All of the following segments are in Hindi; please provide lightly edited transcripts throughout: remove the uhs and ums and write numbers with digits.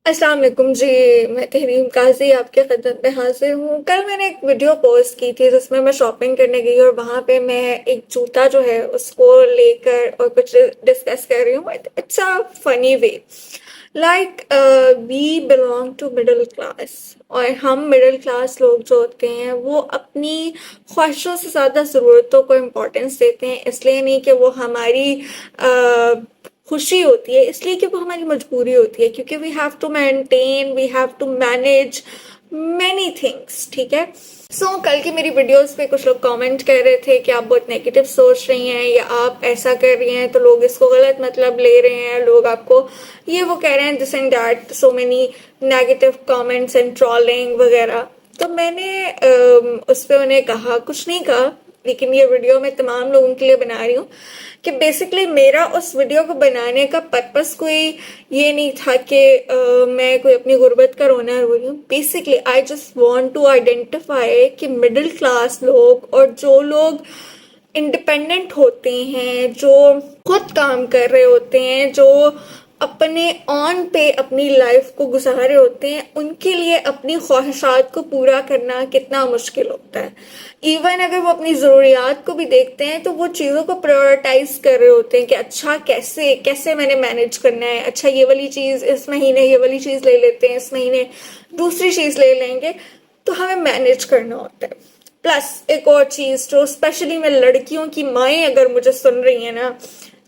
अस्सलाम वालेकुम जी। मैं तहरीम काजी आपके खिदमत में हाजिर हूँ। कल मैंने एक वीडियो पोस्ट की थी जिसमें मैं शॉपिंग करने गई और वहाँ पे मैं एक जूता जो है उसको लेकर और कुछ डिस्कस कर रही हूँ। It's a funny way. Like we belong to middle class, और हम मिडिल क्लास लोग जो होते हैं वो अपनी ख्वाहिशों से ज़्यादा ज़रूरतों को इम्पोर्टेंस देते हैं। इसलिए नहीं कि वो हमारी खुशी होती है, इसलिए कि वो हमारी मजबूरी होती है, क्योंकि we have to maintain, we have to manage many things. ठीक है। कल की मेरी वीडियोस पे कुछ लोग कमेंट कर रहे थे कि आप बहुत नेगेटिव सोच रही हैं या आप ऐसा कर रही हैं तो लोग इसको गलत मतलब ले रहे हैं, लोग आपको ये वो कह रहे हैं, this and that, so many negative comments and trolling वगैरह। तो मैंने उस पर उन्हें कहा, कुछ नहीं कहा, लेकिन ये वीडियो मैं तमाम लोगों के लिए बना रही हूँ कि बेसिकली मेरा उस वीडियो को बनाने का पर्पस कोई ये नहीं था कि मैं कोई अपनी गुर्बत का रोना रो रही हूँ। Basically I just want to identify कि मिडिल क्लास लोग और जो लोग इंडिपेंडेंट होते हैं, जो खुद काम कर रहे होते हैं, जो अपने ऑन पे अपनी लाइफ को गुजार रहे होते हैं, उनके लिए अपनी ख्वाहिशात को पूरा करना कितना मुश्किल होता है। इवन अगर वो अपनी ज़रूरियात को भी देखते हैं तो वो चीज़ों को प्रायोरिटाइज कर रहे होते हैं कि अच्छा कैसे कैसे मैंने मैनेज करना है, अच्छा ये वाली चीज़ इस महीने ये वाली चीज़ ले लेते हैं, इस महीने दूसरी चीज़ ले लेंगे। तो हमें मैनेज करना होता है। प्लस एक और चीज़ जो स्पेशली मैं लड़कियों की माएँ अगर मुझे सुन रही हैं ना,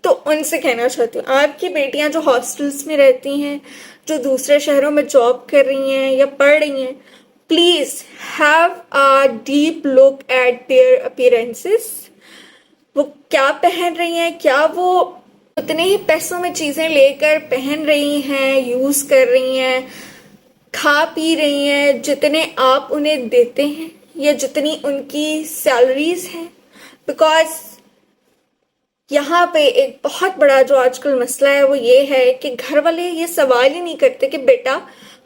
तो उनसे कहना चाहती हूँ, आपकी बेटियां जो हॉस्टल्स में रहती हैं, जो दूसरे शहरों में जॉब कर रही हैं या पढ़ रही हैं, please have a deep look at there appearances. वो क्या पहन रही हैं, क्या वो उतने ही पैसों में चीजें लेकर पहन रही हैं, यूज कर रही हैं, खा पी रही हैं जितने आप उन्हें देते हैं या जितनी उनकी सैलरीज हैं। बिकॉज यहाँ पे एक बहुत बड़ा जो आजकल मसला है वो ये है कि घर वाले ये सवाल ही नहीं करते कि बेटा,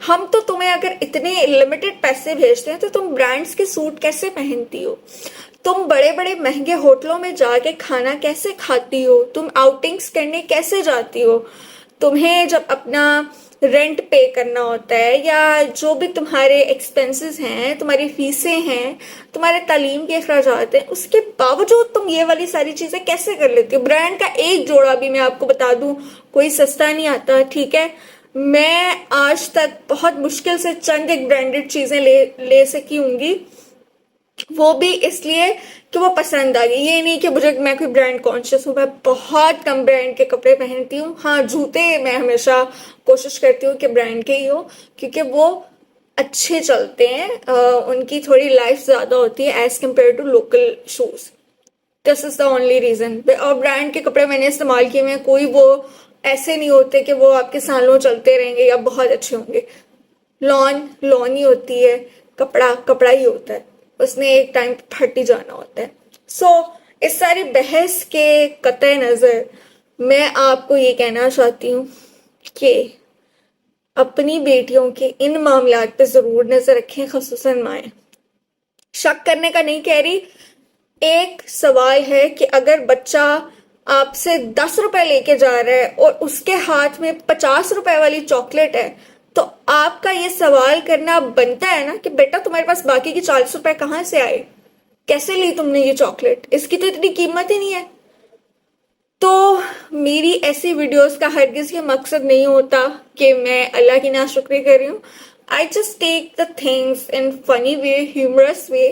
हम तो तुम्हें अगर इतने लिमिटेड पैसे भेजते हैं तो तुम ब्रांड्स के सूट कैसे पहनती हो, तुम बड़े बड़े महंगे होटलों में जाके खाना कैसे खाती हो, तुम आउटिंग्स करने कैसे जाती हो, तुम्हें जब अपना रेंट पे करना होता है या जो भी तुम्हारे एक्सपेंसेस हैं, तुम्हारी फीसें हैं, तुम्हारे तालीम के अखराजात हैं, उसके बावजूद तुम ये वाली सारी चीज़ें कैसे कर लेती हो। ब्रांड का एक जोड़ा भी मैं आपको बता दूं कोई सस्ता नहीं आता। ठीक है। मैं आज तक बहुत मुश्किल से चंद एक ब्रांडेड चीज़ें ले सकी होंगी, वो भी इसलिए कि वो पसंद आ गई। ये नहीं कि मैं कोई ब्रांड कॉन्शियस हूँ। मैं बहुत कम ब्रांड के कपड़े पहनती हूँ। हाँ, जूते मैं हमेशा कोशिश करती हूँ कि ब्रांड के ही हो, क्योंकि वो अच्छे चलते हैं, उनकी थोड़ी लाइफ ज़्यादा होती है as compare to local shoes. This is the only reason. और ब्रांड के कपड़े मैंने इस्तेमाल किए हैं, कोई वो ऐसे नहीं होते कि वो आपके सालों चलते रहेंगे या बहुत अच्छे होंगे। लॉन ही होती है, कपड़ा कपड़ा ही होता है, उसने एक टाइम फट ही जाना होता है। इस सारी बहस के कतई नज़र मैं आपको ये कहना चाहती हूँ कि अपनी बेटियों के इन मामलात पे ज़रूर नज़र रखें, ख़ुसूसन माएँ। शक करने का नहीं कह रही, एक सवाल है कि अगर बच्चा आपसे 10 रुपए लेके जा रहा है और उसके हाथ में 50 रुपए वाली चॉकलेट है, तो आपका ये सवाल करना बनता है ना कि बेटा, तुम्हारे पास बाकी की 40 रुपए कहाँ से आए, कैसे ली तुमने ये चॉकलेट, इसकी तो इतनी कीमत ही नहीं है। तो मेरी ऐसी वीडियोस का हरगिज ये मकसद नहीं होता कि मैं अल्लाह की नाशुक्री कर रही हूँ। I just take the things in funny way, humorous way,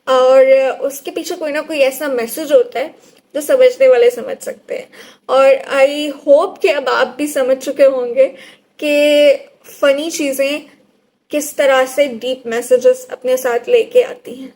और उसके पीछे कोई ना कोई ऐसा मैसेज होता है जो समझने वाले समझ सकते हैं। और आई होप कि अब आप भी समझ चुके होंगे कि फनी चीज़ें किस तरह से डीप मैसेजेस अपने साथ लेके आती हैं।